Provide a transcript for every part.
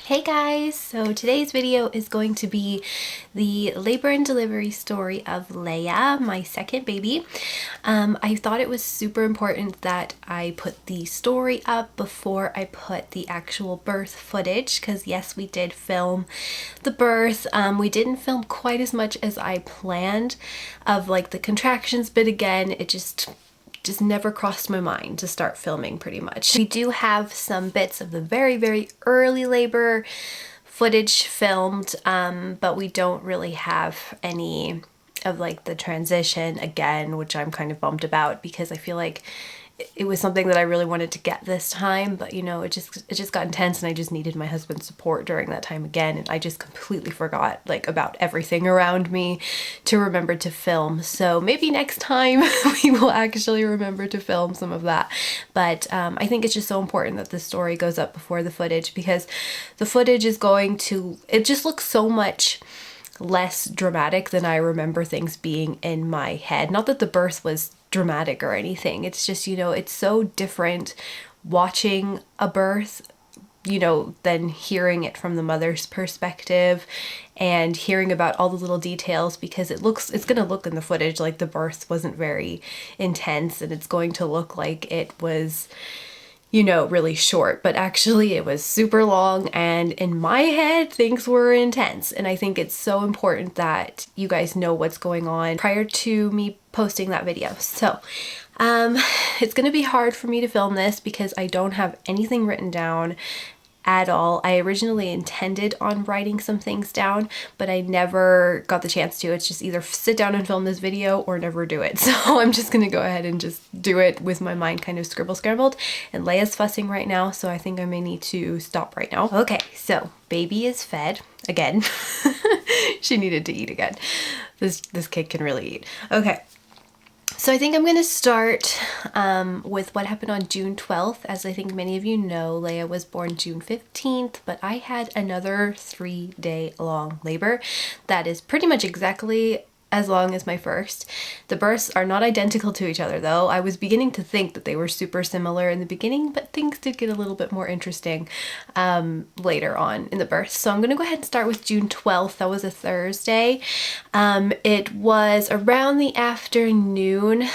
Hey guys, so today's video is going to be the labor and delivery story of Leah, my second baby. I thought it was super important that I put the story up before I put the actual birth footage because yes, we did film the birth. We didn't film quite as much as I planned of like the contractions, but again, it just never crossed my mind to start filming pretty much. We do have some bits of the very early labor footage filmed, but we don't really have any of like the transition again, which I'm kind of bummed about because I feel like it was something that I really wanted to get this time, but you know, it just got intense and I just needed my husband's support during that time again, and I just completely forgot like about everything around me to remember to film. So maybe next time we will actually remember to film some of that. But I think it's just so important that the story goes up before the footage because the footage is it just looks so much less dramatic than I remember things being in my head. Not that the birth was dramatic or anything. It's just, you know, it's so different watching a birth, you know, than hearing it from the mother's perspective and hearing about all the little details, because it's going to look in the footage like the birth wasn't very intense and it's going to look like it was, you know, really short, but actually it was super long, and in my head things were intense, and I think it's so important that you guys know what's going on prior to me posting that video. So it's gonna be hard for me to film this because I don't have anything written down at all. I originally intended on writing some things down, but I never got the chance to. It's just either sit down and film this video or never do it. So I'm just gonna go ahead and just do it with my mind kind of scrambled. And Leia's fussing right now, so I think I may need to stop right now. Okay, so baby is fed again. She needed to eat again. This kid can really eat. Okay. So I think I'm going to start with what happened on June 12th. As I think many of you know, Leah was born June 15th, but I had another 3-day long labor that is pretty much exactly as long as my first. The births are not identical to each other though. I was beginning to think that they were super similar in the beginning, but things did get a little bit more interesting later on in the birth. So I'm going to go ahead and start with June 12th. That was a Thursday. It was around the afternoon.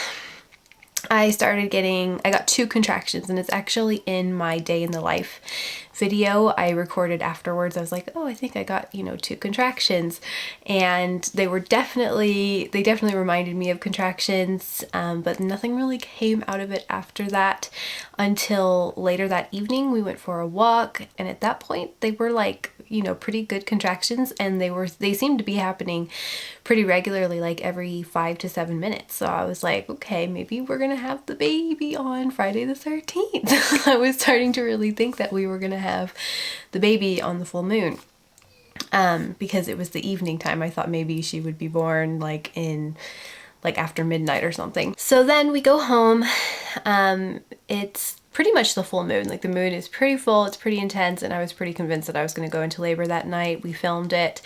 I got 2 contractions, and it's actually in my day in the life video I recorded afterwards. I was like, oh, I think I got, you know, 2 contractions, and they definitely reminded me of contractions, but nothing really came out of it after that until later that evening. We went for a walk, and at that point they were like, you know, pretty good contractions, and they seemed to be happening pretty regularly, like every 5 to 7 minutes. So I was like, okay, maybe we're gonna have the baby on Friday the 13th. I was starting to really think that we were gonna have the baby on the full moon, because it was the evening time. I thought maybe she would be born like after midnight or something. So then we go home. It's pretty much the full moon. Like the moon is pretty full, it's pretty intense, and I was pretty convinced that I was going to go into labor that night. We filmed it.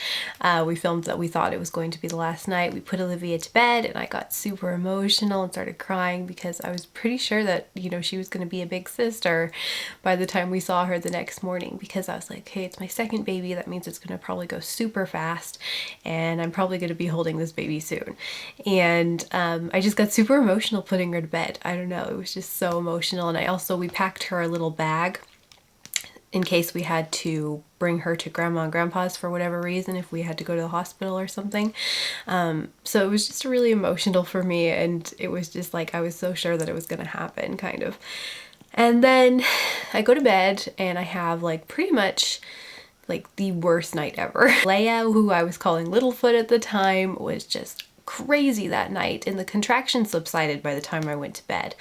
We filmed that we thought it was going to be the last night. We put Olivia to bed, and I got super emotional and started crying because I was pretty sure that, you know, she was going to be a big sister by the time we saw her the next morning, because I was like, hey, it's my second baby. That means it's going to probably go super fast, and I'm probably going to be holding this baby soon. And I just got super emotional putting her to bed. I don't know, it was just so emotional. And we packed her a little bag in case we had to bring her to grandma and grandpa's for whatever reason, if we had to go to the hospital or something. So it was just really emotional for me, and it was just like I was so sure that it was going to happen, kind of. And then I go to bed and I have like pretty much like the worst night ever. Leah, who I was calling Littlefoot at the time, was just crazy that night, and the contractions subsided by the time I went to bed,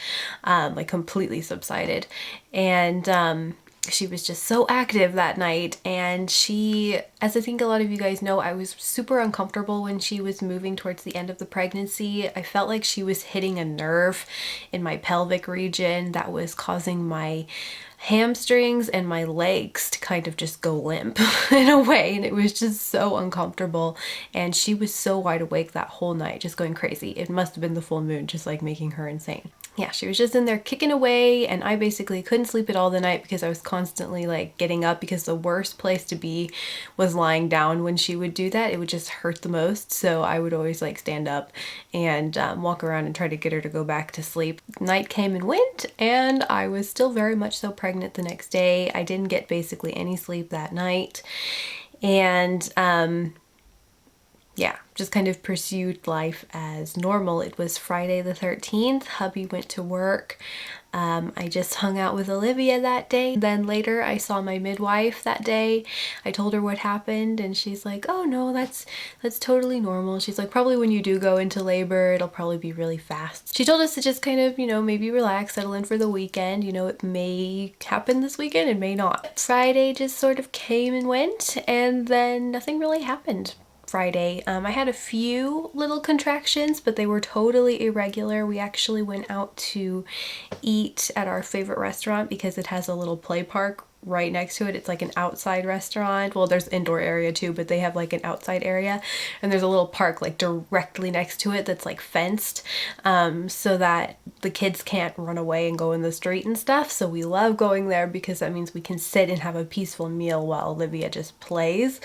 like completely subsided. And she was just so active that night, and she, as I think a lot of you guys know, I was super uncomfortable when she was moving towards the end of the pregnancy. I felt like she was hitting a nerve in my pelvic region that was causing my hamstrings and my legs to kind of just go limp in a way, and it was just so uncomfortable. And she was so wide awake that whole night, just going crazy. It must have been the full moon just like making her insane. yeah, she was just in there kicking away, and I basically couldn't sleep at all the night because I was constantly like getting up, because the worst place to be was lying down when she would do that. It would just hurt the most. So I would always like stand up and walk around and try to get her to go back to sleep. Night came and went, and I was still very much so pregnant the next day. I didn't get basically any sleep that night. And yeah, just kind of pursued life as normal. It was Friday the 13th. Hubby went to work. I just hung out with Olivia that day. Then later I saw my midwife that day. I told her what happened, and she's like, oh no, that's totally normal. She's like, probably when you do go into labor, it'll probably be really fast. She told us to just kind of, maybe relax, settle in for the weekend. It may happen this weekend, it may not. Friday just sort of came and went, and then nothing really happened. Friday. I had a few little contractions, but they were totally irregular. We actually went out to eat at our favorite restaurant because it has a little play park right next to it. It's like an outside restaurant. Well, there's indoor area too, but they have like an outside area, and there's a little park like directly next to it that's like fenced, so that the kids can't run away and go in the street and stuff. So we love going there because that means we can sit and have a peaceful meal while Olivia just plays.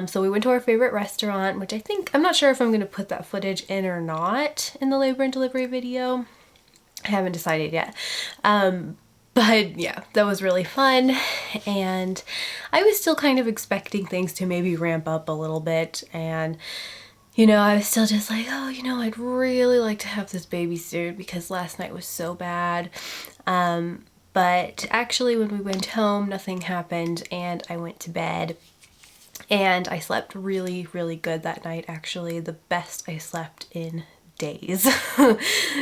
So we went to our favorite restaurant, which I'm not sure if I'm going to put that footage in or not in the labor and delivery video. I haven't decided yet. But yeah, that was really fun, and I was still kind of expecting things to maybe ramp up a little bit, and I was still just like, oh, I'd really like to have this baby soon because last night was so bad. But actually when we went home, nothing happened, and I went to bed, and I slept really, really good that night. Actually, the best I slept in days.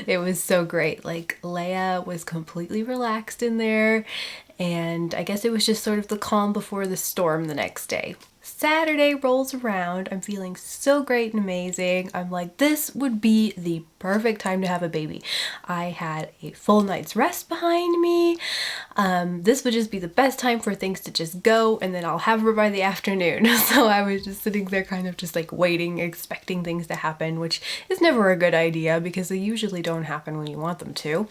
It was so great. Like, Leah was completely relaxed in there, and I guess it was just sort of the calm before the storm the next day. Saturday rolls around. I'm feeling so great and amazing. I'm like, this would be the perfect time to have a baby. I had a full night's rest behind me. This would just be the best time for things to just go, and then I'll have her by the afternoon. So I was just sitting there kind of just like waiting, expecting things to happen, which is never a good idea because they usually don't happen when you want them to.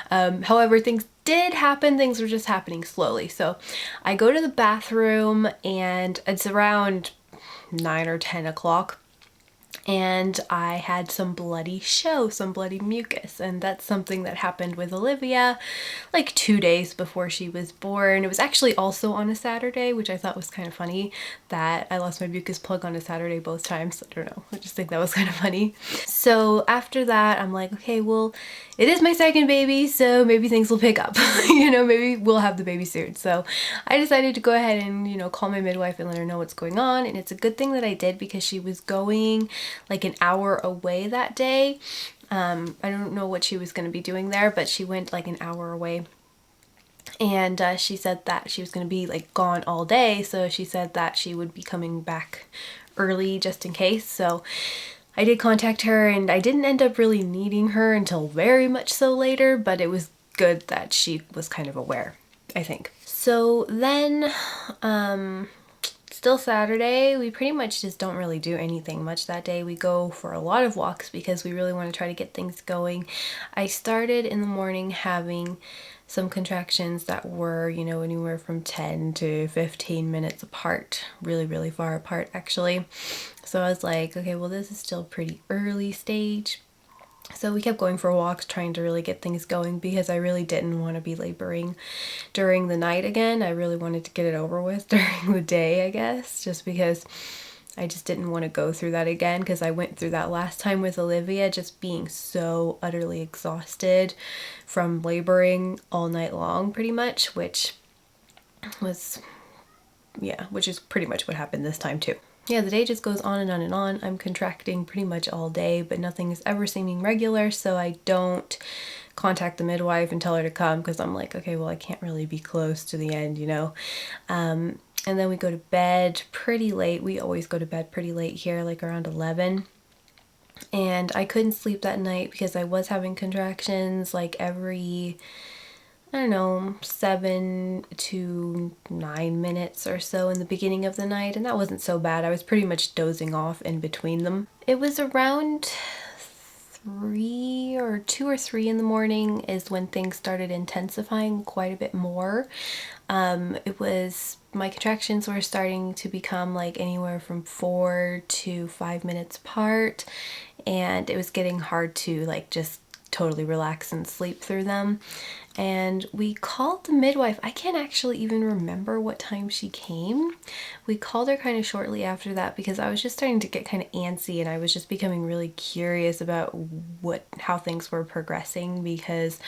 However, things did happen. Things were just happening slowly. So I go to the bathroom, and it's around 9 or 10 o'clock. And I had some bloody mucus, and that's something that happened with Olivia like 2 days before she was born. It was actually also on a Saturday, which I thought was kind of funny that I lost my mucus plug on a Saturday both times. I don't know, I just think that was kind of funny. So after that, I'm like, okay, well, it is my second baby, so maybe things will pick up. Maybe we'll have the baby soon. So I decided to go ahead and, call my midwife and let her know what's going on. And it's a good thing that I did because she was going like an hour away that day. I don't know what she was going to be doing there, but she went like an hour away. And she said that she was going to be like gone all day. So she said that she would be coming back early just in case. So I did contact her, and I didn't end up really needing her until very much so later, but it was good that she was kind of aware, I think. So then, still Saturday, we pretty much just don't really do anything much that day. We go for a lot of walks because we really want to try to get things going. I started in the morning having some contractions that were, anywhere from 10 to 15 minutes apart, really, really far apart actually. So I was like, okay, well, this is still pretty early stage. So we kept going for walks, trying to really get things going because I really didn't want to be laboring during the night again. I really wanted to get it over with during the day, I guess, just because I just didn't want to go through that again, because I went through that last time with Olivia, just being so utterly exhausted from laboring all night long pretty much, which is pretty much what happened this time too. Yeah, the day just goes on and on and on. I'm contracting pretty much all day, but nothing is ever seeming regular, so I don't contact the midwife and tell her to come because I'm like, okay, well, I can't really be close to the end, And then we go to bed pretty late. We always go to bed pretty late here, like around 11. And I couldn't sleep that night because I was having contractions like every, 7 to 9 minutes or so in the beginning of the night, and that wasn't so bad. I was pretty much dozing off in between them. It was around 3 or 2 or 3 in the morning is when things started intensifying quite a bit more. My contractions were starting to become like anywhere from 4 to 5 minutes apart, and it was getting hard to like just totally relax and sleep through them. And we called the midwife. I can't actually even remember what time she came. We called her kind of shortly after that because I was just starting to get kind of antsy, and I was just becoming really curious about how things were progressing, because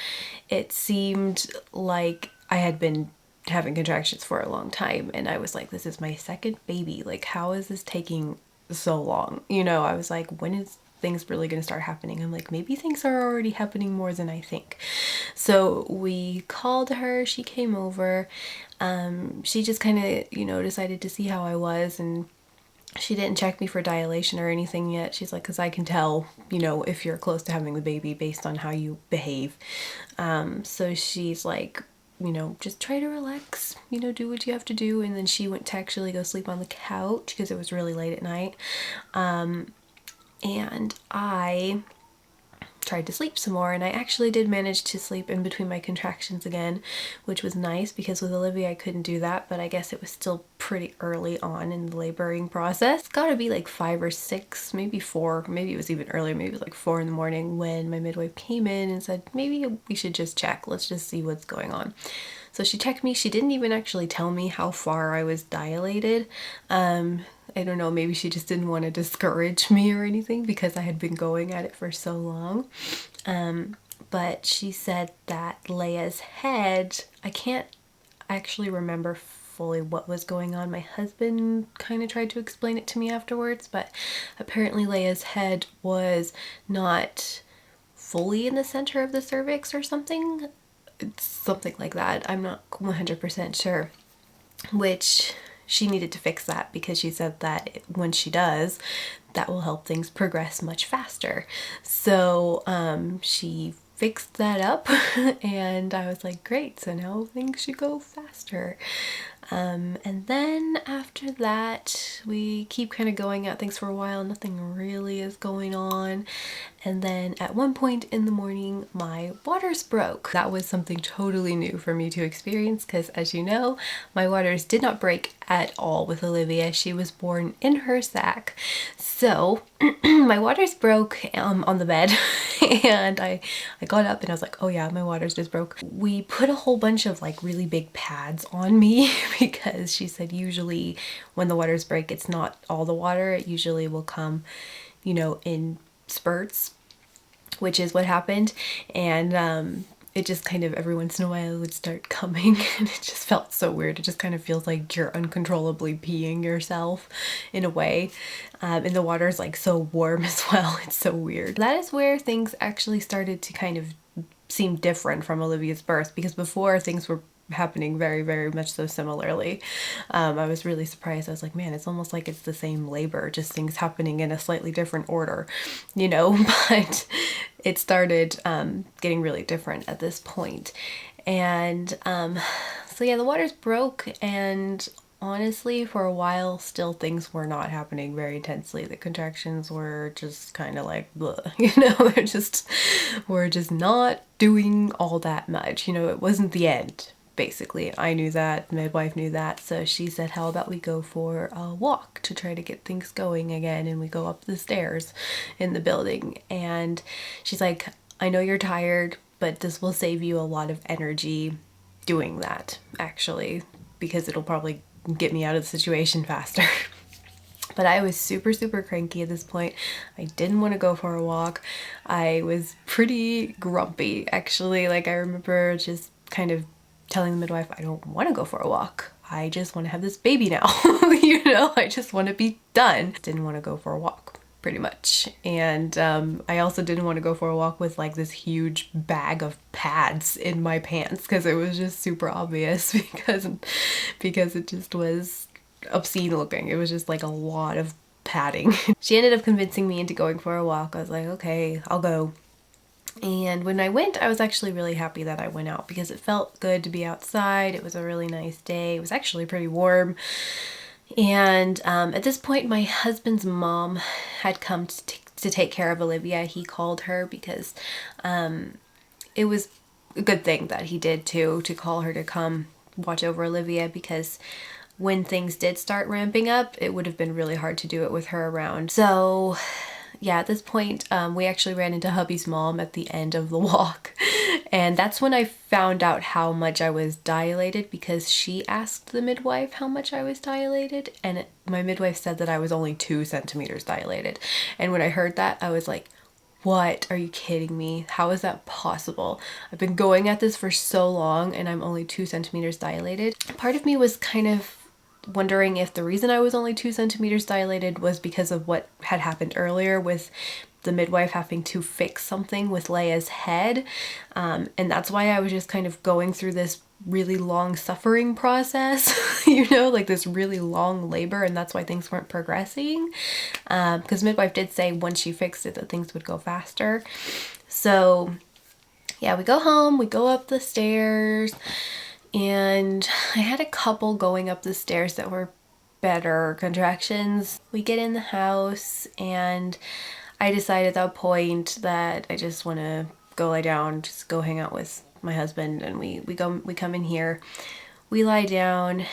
it seemed like I had been having contractions for a long time, and I was like, this is my second baby. Like, how is this taking so long? You know, I was like, when is things really going to start happening? I'm like, maybe things are already happening more than I think. So we called her, she came over. She just kind of, decided to see how I was, and she didn't check me for dilation or anything yet. She's like, because I can tell, if you're close to having the baby based on how you behave. So she's like, just try to relax, do what you have to do. And then she went to actually go sleep on the couch because it was really late at night. And I tried to sleep some more, and I actually did manage to sleep in between my contractions again, which was nice because with Olivia I couldn't do that, but I guess it was still pretty early on in the laboring process. It's gotta be like 5 or 6, maybe 4, maybe it was even earlier, maybe it was like 4 in the morning when my midwife came in and said, maybe we should just check, let's just see what's going on. So she checked me. She didn't even actually tell me how far I was dilated. I don't know, maybe she just didn't want to discourage me or anything because I had been going at it for so long. But she said that Leah's head, I can't actually remember fully what was going on. My husband kind of tried to explain it to me afterwards, but apparently Leah's head was not fully in the center of the cervix or something. It's something like that. I'm not 100% sure, which she needed to fix that because she said that when she does, that will help things progress much faster. So she fixed that up and I was like, great, so now things should go faster. And then after that, we keep kind of going at things for a while. Nothing really is going on. And then at one point in the morning, my waters broke. That was something totally new for me to experience because, as you know, my waters did not break at all with Olivia. She was born in her sac. So my waters broke on the bed and I got up and I was like, oh yeah, my waters just broke. We put a whole bunch of like really big pads on me because she said usually when the waters break, it's not all the water. It usually will come, in spurts, which is what happened. And it just kind of every once in a while would start coming and it just felt so weird. It just kind of feels like you're uncontrollably peeing yourself in a way. And the water is like so warm as well. It's so weird. That is where things actually started to kind of seem different from Olivia's birth, because before things were happening very, very much so similarly. I was really surprised. I was like, man, it's almost like it's the same labor, just things happening in a slightly different order, but it started getting really different at this point. And so yeah, the waters broke, and honestly, for a while, still things were not happening very intensely. The contractions were just kind of like, bleh, we're just not doing all that much. It wasn't the end. Basically, I knew that, the midwife knew that, so she said, how about we go for a walk to try to get things going again? And we go up the stairs in the building, and she's like, I know you're tired, but this will save you a lot of energy doing that, actually, because it'll probably get me out of the situation faster. But I was super, super cranky at this point. I didn't want to go for a walk. I was pretty grumpy, actually. Like, I remember just kind of telling the midwife, I don't want to go for a walk. I just want to have this baby now. I just want to be done. Didn't want to go for a walk, pretty much. And I also didn't want to go for a walk with like this huge bag of pads in my pants because it was just super obvious because it just was obscene looking. It was just like a lot of padding. She ended up convincing me into going for a walk. I was like, okay, I'll go. And when I went, I was actually really happy that I went out because it felt good to be outside. It was a really nice day. It was actually pretty warm. And at this point, my husband's mom had come to to take care of Olivia. He called her because it was a good thing that he did too, to call her to come watch over Olivia, because when things did start ramping up, it would have been really hard to do it with her around. So yeah, at this point, we actually ran into hubby's mom at the end of the walk. And that's when I found out how much I was dilated, because she asked the midwife how much I was dilated. And my midwife said that I was only 2 centimeters dilated. And when I heard that, I was like, what? Are you kidding me? How is that possible? I've been going at this for so long and I'm only 2 centimeters dilated. Part of me was kind of wondering if the reason I was only 2 centimeters dilated was because of what had happened earlier with the midwife having to fix something with Leah's head. And that's why I was just kind of going through this really long suffering process, you know, like this really long labor, and that's why things weren't progressing. Because midwife did say once she fixed it that things would go faster. So yeah, we go home, we go up the stairs, and I had a couple going up the stairs that were better contractions. We get in the house and I decided at that point that I just want to go lie down, just go hang out with my husband, and we come in here. We lie down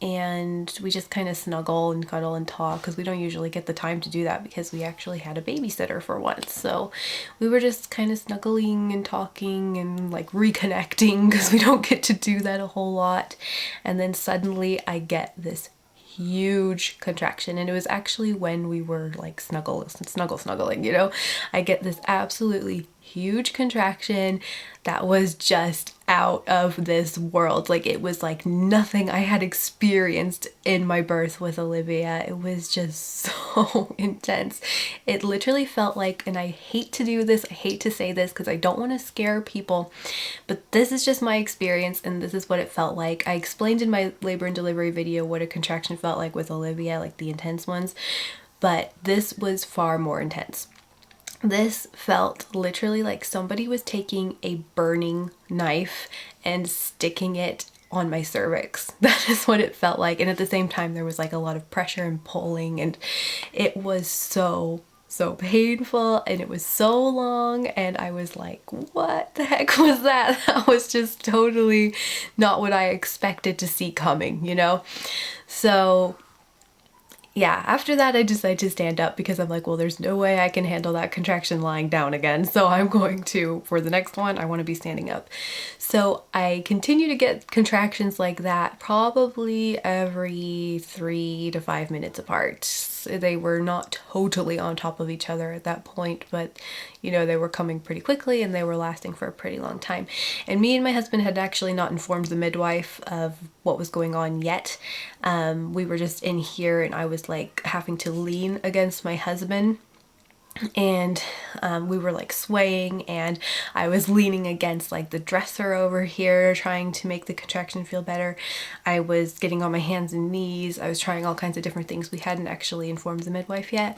and we just kind of snuggle and cuddle and talk, because we don't usually get the time to do that because we actually had a babysitter for once. So we were just kind of snuggling and talking and like reconnecting, because we don't get to do that a whole lot. And then suddenly I get this huge contraction, and it was actually when we were like snuggling, you know. I get this absolutely huge contraction that was just out of this world. Like, it was like nothing I had experienced in my birth with Olivia. It was just so intense. It literally felt like, and I hate to do this, I hate to say this because I don't want to scare people, but this is just my experience and this is what it felt like. I explained in my labor and delivery video what a contraction felt like with Olivia, like the intense ones, but this was far more intense. This felt literally like somebody was taking a burning knife and sticking it on my cervix. That is what it felt like. And at the same time, there was like a lot of pressure and pulling, and it was so painful, and it was so long, and I was like, what the heck was that? That was just totally not what I expected to see coming, you know? So yeah, after that I decided to stand up, because I'm like, well, there's no way I can handle that contraction lying down again. So I'm going to, for the next one, I want to be standing up. So I continue to get contractions like that probably every 3 to 5 minutes apart. They were not totally on top of each other at that point, but you know, they were coming pretty quickly and they were lasting for a pretty long time. And me and my husband had actually not informed the midwife of what was going on yet. We were just in here and I was like having to lean against my husband, and we were like swaying, and I was leaning against like the dresser over here trying to make the contraction feel better. I was getting on my hands and knees. I was trying all kinds of different things. We hadn't actually informed the midwife yet.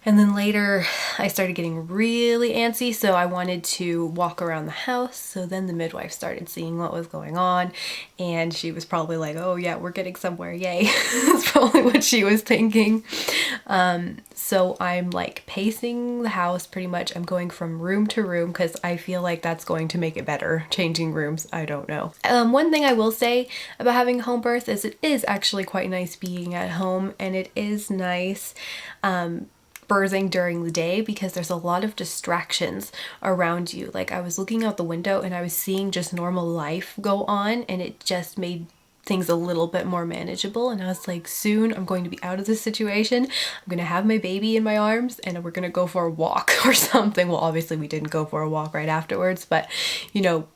And then later I started getting really antsy, so I wanted to walk around the house. So then the midwife started seeing what was going on, and she was probably like, oh yeah, we're getting somewhere, yay. That's probably what she was thinking. So I'm like pacing the house pretty much. I'm going from room to room because I feel like that's going to make it better. Changing rooms, I don't know. One thing I will say about having a home birth is it is actually quite nice being at home, and it is nice birthing during the day because there's a lot of distractions around you. Like, I was looking out the window and I was seeing just normal life go on, and it just made things a little bit more manageable. And I was like, soon I'm going to be out of this situation. I'm going to have my baby in my arms and we're going to go for a walk or something. Well, obviously we didn't go for a walk right afterwards, but you know,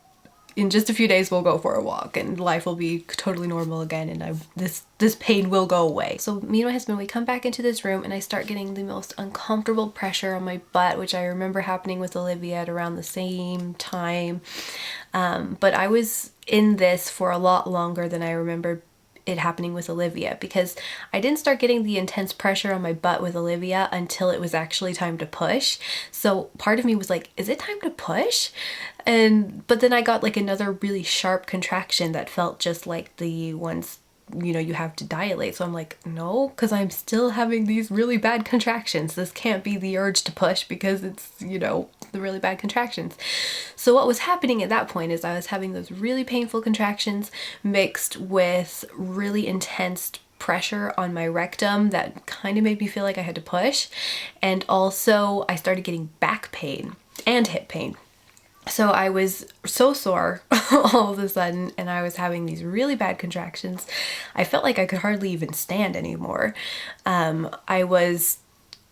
in just a few days we'll go for a walk and life will be totally normal again, and this pain will go away. So me and my husband, we come back into this room and I start getting the most uncomfortable pressure on my butt, which I remember happening with Olivia at around the same time. But I was in this for a lot longer than I remember it happening with Olivia, because I didn't start getting the intense pressure on my butt with Olivia until it was actually time to push. So part of me was like, is it time to push? But then I got like another really sharp contraction that felt just like the ones you know, you have to dilate. So I'm like, no, because I'm still having these really bad contractions. This can't be the urge to push because it's, you know, the really bad contractions. So what was happening at that point is I was having those really painful contractions mixed with really intense pressure on my rectum that kind of made me feel like I had to push. And also I started getting back pain and hip pain. So I was so sore all of a sudden, and I was having these really bad contractions. I felt like I could hardly even stand anymore. I was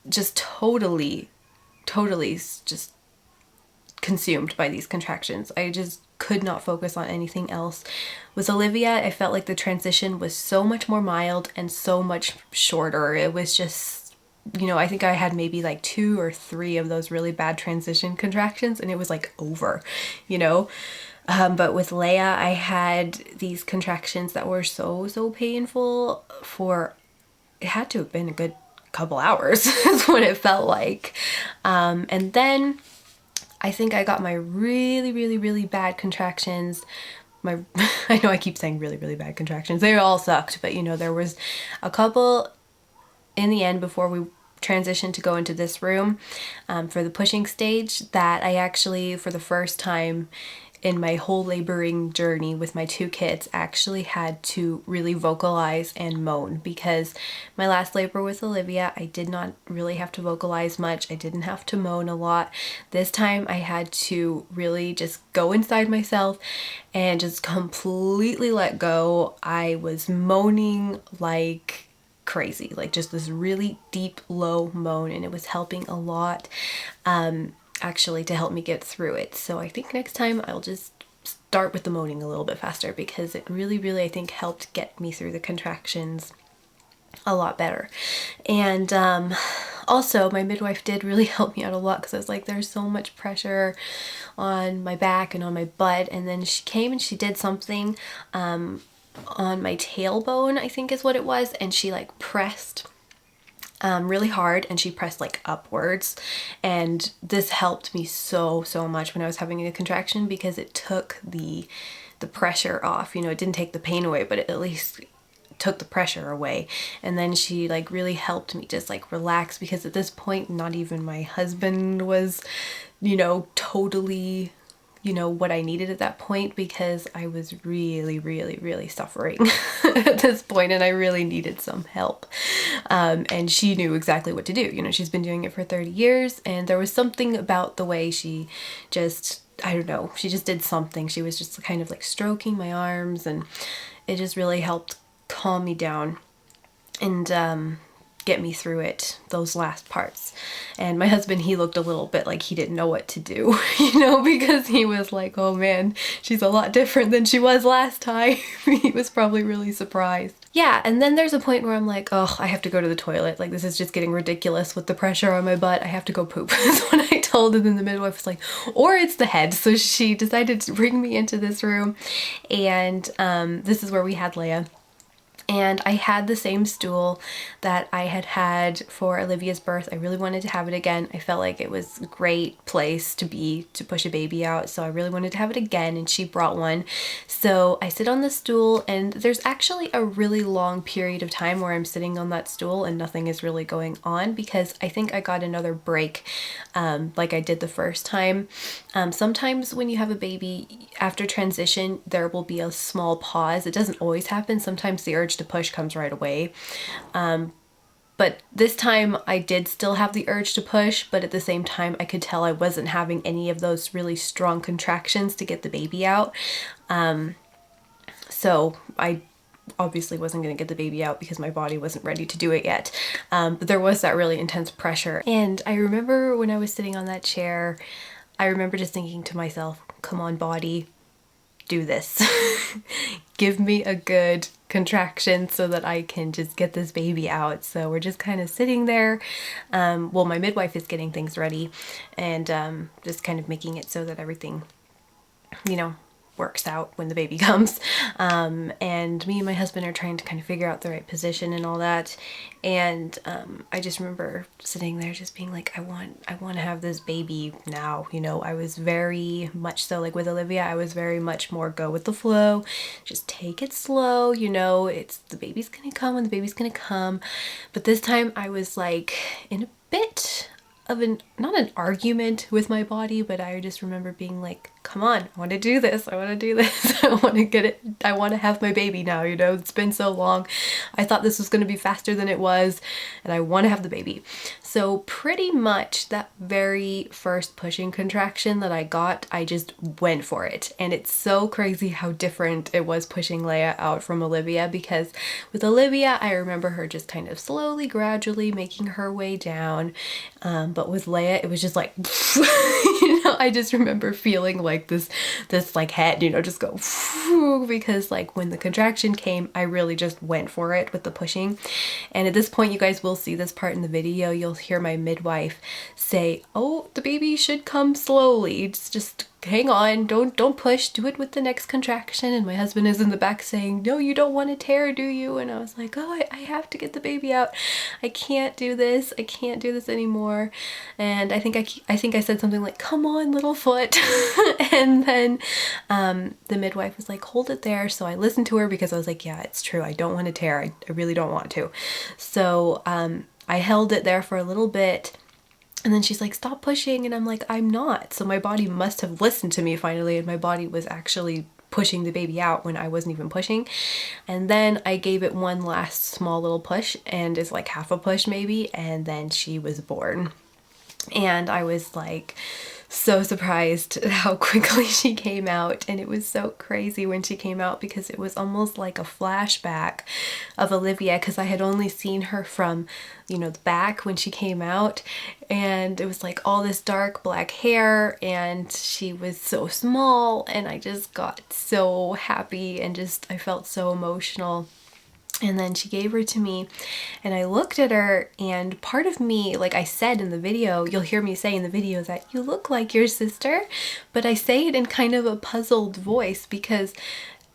just totally just consumed by these contractions. I just could not focus on anything else. With Olivia, I felt like the transition was so much more mild and so much shorter. It was just, you know, I think I had maybe like 2 or 3 of those really bad transition contractions and it was like over, you know. But with Leah, I had these contractions that were so painful for, it had to have been a good couple hours is what it felt like. And then I think I got my really bad contractions. I know I keep saying really bad contractions. They all sucked, but you know, there was a couple in the end before we transitioned to go into this room for the pushing stage that I actually, for the first time in my whole laboring journey with my 2 kids, actually had to really vocalize and moan, because my last labor with Olivia, I did not really have to vocalize much. I didn't have to moan a lot. This time I had to really just go inside myself and just completely let go. I was moaning like crazy, like just this really deep low moan, and it was helping a lot actually to help me get through it. So I think next time I'll just start with the moaning a little bit faster, because it really I think helped get me through the contractions a lot better. And also my midwife did really help me out a lot, because I was like, there's so much pressure on my back and on my butt. And then she came and she did something on my tailbone, I think is what it was, and she like pressed really hard, and she pressed like upwards, and this helped me so much when I was having a contraction, because it took the pressure off. You know, it didn't take the pain away, but it at least took the pressure away. And then she like really helped me just like relax, because at this point not even my husband was, you know, totally, you know, what I needed at that point, because I was really suffering at this point, and I really needed some help. And she knew exactly what to do. You know, she's been doing it for 30 years, and there was something about the way she just, I don't know, she just did something. She was just kind of like stroking my arms, and it just really helped calm me down and get me through it, those last parts. And my husband, he looked a little bit like he didn't know what to do, you know, because he was like, oh man, she's a lot different than she was last time. He was probably really surprised. Yeah, and then there's a point where I'm like, oh, I have to go to the toilet. Like, this is just getting ridiculous with the pressure on my butt. I have to go poop. That's what I told him, and the midwife was like, or it's the head. So she decided to bring me into this room, and this is where we had Leah. And I had the same stool that I had had for Olivia's birth. I really wanted to have it again. I felt like it was a great place to be, to push a baby out. So I really wanted to have it again, and she brought one. So I sit on the stool, and there's actually a really long period of time where I'm sitting on that stool and nothing is really going on, because I think I got another break like I did the first time. Sometimes when you have a baby after transition, there will be a small pause. It doesn't always happen. Sometimes the urge to push comes right away. But this time I did still have the urge to push, but at the same time I could tell I wasn't having any of those really strong contractions to get the baby out. So I obviously wasn't going to get the baby out because my body wasn't ready to do it yet. But there was that really intense pressure. And I remember when I was sitting on that chair, I remember just thinking to myself, come on body, do this. Give me a good contraction so that I can just get this baby out. So we're just kind of sitting there. Well, my midwife is getting things ready and just kind of making it so that everything, you know, works out when the baby comes. And me and my husband are trying to kind of figure out the right position and all that. And I just remember sitting there just being like, I want to have this baby now. You know, I was very much so, like with Olivia, I was very much more go with the flow, just take it slow, you know, it's the baby's gonna come when the baby's gonna come. But this time I was like in a bit of not an argument with my body, but I just remember being like, come on, I want to do this. I want to do this. I want to get it. I want to have my baby now. You know, it's been so long. I thought this was going to be faster than it was, and I want to have the baby. So pretty much that very first pushing contraction that I got, I just went for it. And it's so crazy how different it was pushing Leah out from Olivia, because with Olivia, I remember her just kind of slowly, gradually making her way down. But with Leah, it was just like, you know, I just remember feeling like this like head, you know, just go, because like when the contraction came, I really just went for it with the pushing. And at this point, you guys will see this part in the video. You'll hear my midwife say, oh, the baby should come slowly. Just hang on, don't push, do it with the next contraction. And my husband is in the back saying, no, you don't want to tear, do you? And I was like, oh, I have to get the baby out. I can't do this. I can't do this anymore. And I think I said something like, come on, little foot. And then the midwife was like, hold it there. So I listened to her because I was like, yeah, it's true. I don't want to tear. I really don't want to. So I held it there for a little bit. And then she's like, stop pushing. And I'm like, I'm not. So my body must have listened to me finally. And my body was actually pushing the baby out when I wasn't even pushing. And then I gave it one last small little push, and it's like half a push maybe. And then she was born. And I was like so surprised at how quickly she came out. And it was so crazy when she came out, because it was almost like a flashback of Olivia, because I had only seen her from, you know, the back when she came out, and it was like all this dark black hair, and she was so small, and I just got so happy and just I felt so emotional. And then she gave her to me, and I looked at her, and part of me, like I said in the video, you'll hear me say in the video that you look like your sister, but I say it in kind of a puzzled voice because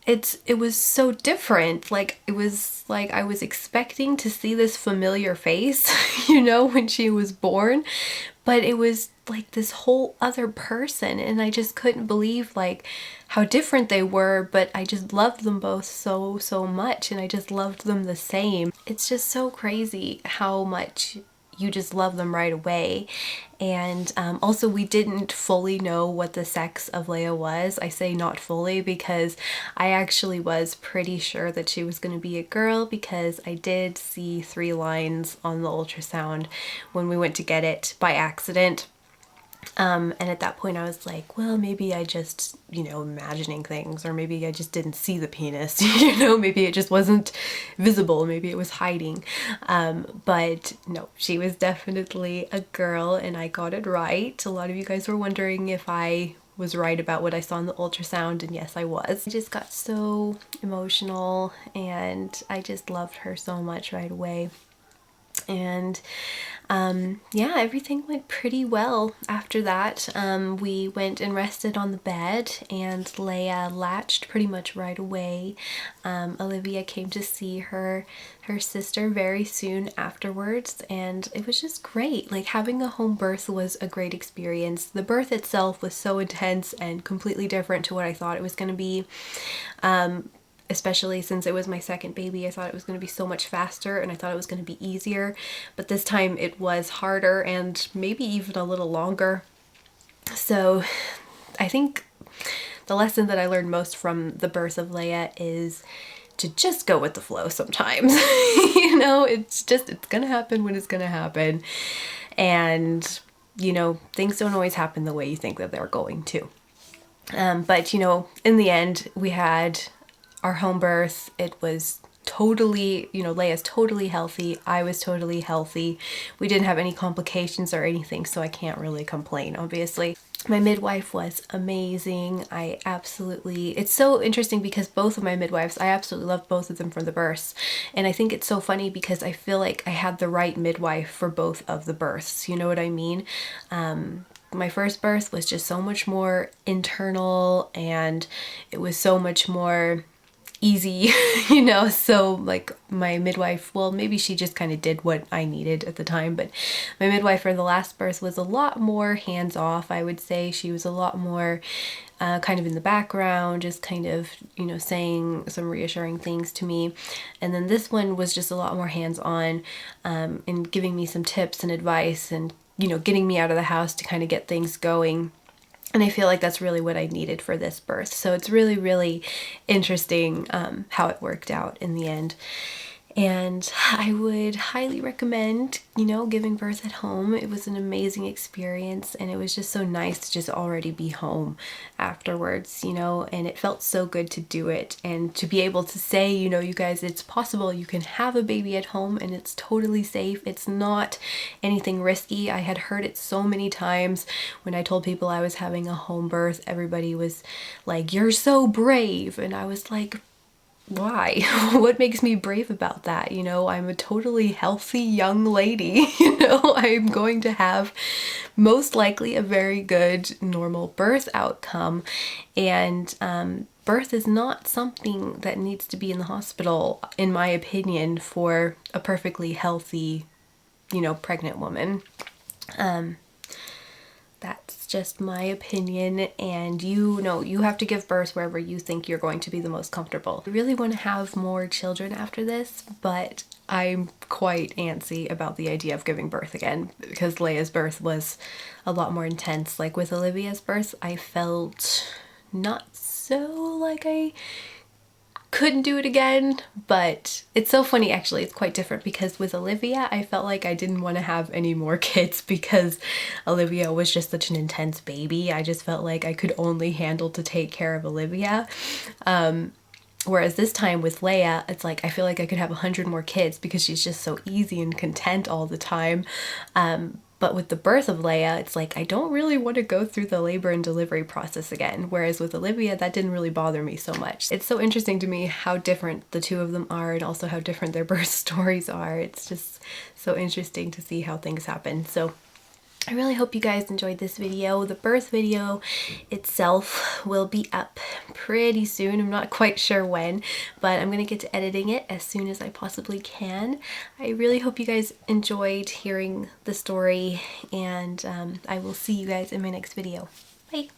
it was so different. Like it was like I was expecting to see this familiar face, you know, when she was born, but it was like this whole other person, and I just couldn't believe like how different they were, but I just loved them both so much, and I just loved them the same. It's just so crazy how much you just love them right away. And also we didn't fully know what the sex of Leah was. I say not fully because I actually was pretty sure that she was going to be a girl, because I did see 3 lines on the ultrasound when we went to get it by accident. And at that point I was like, well, maybe I just, you know, imagining things, or maybe I just didn't see the penis, you know, maybe it just wasn't visible, maybe it was hiding. But no, she was definitely a girl, and I got it right. A lot of you guys were wondering if I was right about what I saw in the ultrasound, and yes, I was. I just got so emotional, and I just loved her so much right away. And yeah, everything went pretty well after that. We went and rested on the bed, and Leah latched pretty much right away. Olivia came to see her sister very soon afterwards, and it was just great. Like, having a home birth was a great experience. The birth itself was so intense and completely different to what I thought it was going to be. Especially since it was my second baby, I thought it was going to be so much faster, and I thought it was going to be easier, but this time it was harder and maybe even a little longer. So I think the lesson that I learned most from the birth of Leah is to just go with the flow sometimes. You know, it's gonna happen when it's gonna happen, and you know, things don't always happen the way you think that they're going to. But you know, in the end, we had our home birth. It was totally, you know, Leah's totally healthy. I was totally healthy. We didn't have any complications or anything, so I can't really complain, obviously. My midwife was amazing. It's so interesting because both of my midwives, I absolutely loved both of them from the births. And I think it's so funny because I feel like I had the right midwife for both of the births. You know what I mean? my first birth was just so much more internal, and it was so much more easy, you know. So like my midwife, well, maybe she just kind of did what I needed at the time, but my midwife for the last birth was a lot more hands off, I would say. She was a lot more kind of in the background, just kind of, you know, saying some reassuring things to me. And then this one was just a lot more hands on, and giving me some tips and advice, and, you know, getting me out of the house to kind of get things going. And I feel like that's really what I needed for this birth. So it's really, really interesting how it worked out in the end. And I would highly recommend, you know, giving birth at home. It was an amazing experience, and it was just so nice to just already be home afterwards, you know, and it felt so good to do it. And to be able to say, you know, you guys, it's possible, you can have a baby at home and it's totally safe. It's not anything risky. I had heard it so many times when I told people I was having a home birth. Everybody was like, "You're so brave." And I was like, why? What makes me brave about that? You know, I'm a totally healthy young lady. You know, I'm going to have most likely a very good normal birth outcome. And birth is not something that needs to be in the hospital, in my opinion, for a perfectly healthy, you know, pregnant woman. That's just my opinion, and you know, you have to give birth wherever you think you're going to be the most comfortable. I really want to have more children after this, but I'm quite antsy about the idea of giving birth again, because Leah's birth was a lot more intense. Like with Olivia's birth, I felt not so like I couldn't do it again, but it's so funny actually. It's quite different, because with Olivia I felt like I didn't want to have any more kids because Olivia was just such an intense baby. I just felt like I could only handle to take care of Olivia. Whereas this time with Leah, it's like I feel like I could have 100 more kids because she's just so easy and content all the time. But with the birth of Leah, it's like I don't really want to go through the labor and delivery process again. Whereas with Olivia, that didn't really bother me so much. It's so interesting to me how different the two of them are, and also how different their birth stories are. It's just so interesting to see how things happen. So I really hope you guys enjoyed this video. The birth video itself will be up pretty soon. I'm not quite sure when, but I'm gonna get to editing it as soon as I possibly can. I really hope you guys enjoyed hearing the story, and I will see you guys in my next video. Bye!